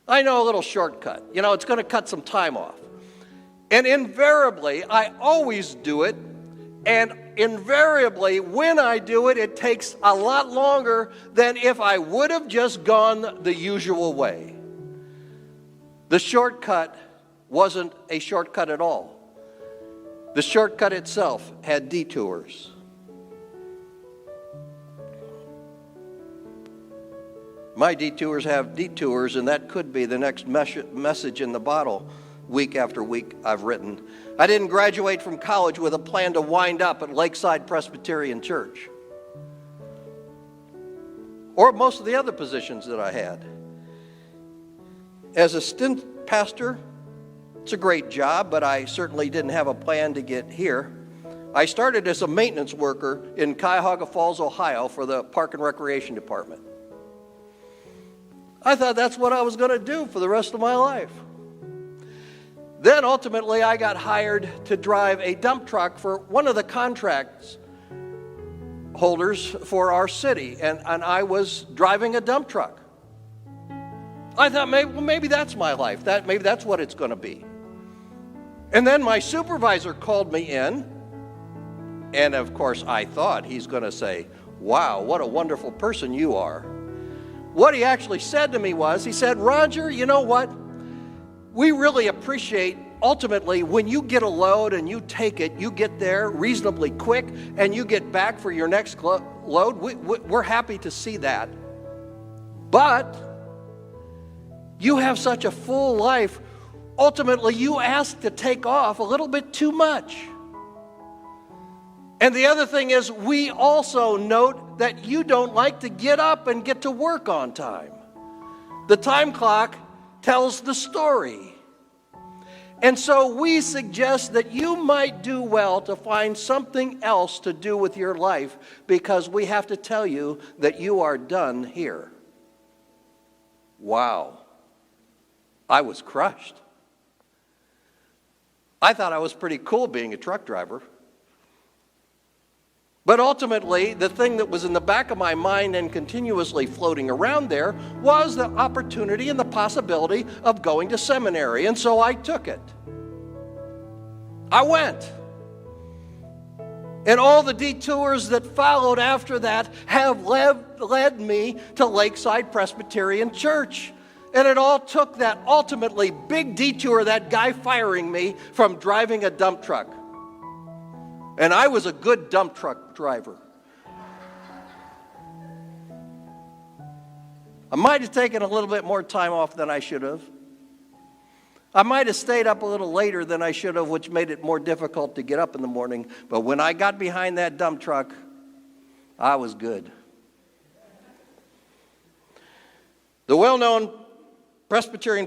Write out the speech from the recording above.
I know a little shortcut. You know, it's going to cut some time off. And invariably, I always do it. And invariably, when I do it, it takes a lot longer than if I would have just gone the usual way. The shortcut wasn't a shortcut at all. The shortcut itself had detours. My detours have detours, and that could be the next message in the bottle week after week I've written. I didn't graduate from college with a plan to wind up at Lakeside Presbyterian Church, or most of the other positions that I had. As a stint pastor, it's a great job, but I certainly didn't have a plan to get here. I started as a maintenance worker in Cuyahoga Falls, Ohio for the Park and Recreation Department. I thought that's what I was going to do for the rest of my life. Then ultimately I got hired to drive a dump truck for one of the contracts holders for our city, and I was driving a dump truck. I thought maybe that's my life. Maybe that's what it's going to be. And then my supervisor called me in, and of course I thought he's going to say, "Wow, what a wonderful person you are." What he actually said to me was, he said, "Roger, you know what? We really appreciate, ultimately, when you get a load and you take it, you get there reasonably quick and you get back for your next load. We're happy to see that. But you have such a full life. Ultimately, you ask to take off a little bit too much. And the other thing is, we also note that you don't like to get up and get to work on time. The time clock tells the story. And so we suggest that you might do well to find something else to do with your life, because we have to tell you that you are done here." Wow. I was crushed. I thought I was pretty cool being a truck driver. But ultimately, the thing that was in the back of my mind and continuously floating around there was the opportunity and the possibility of going to seminary. And so I took it. I went. And all the detours that followed after that have led me to Lakeside Presbyterian Church. And it all took that ultimately big detour, that guy firing me from driving a dump truck. And I was a good dump truck driver. I might have taken a little bit more time off than I should have. I might have stayed up a little later than I should have, which made it more difficult to get up in the morning. But when I got behind that dump truck, I was good. The well-known Presbyterian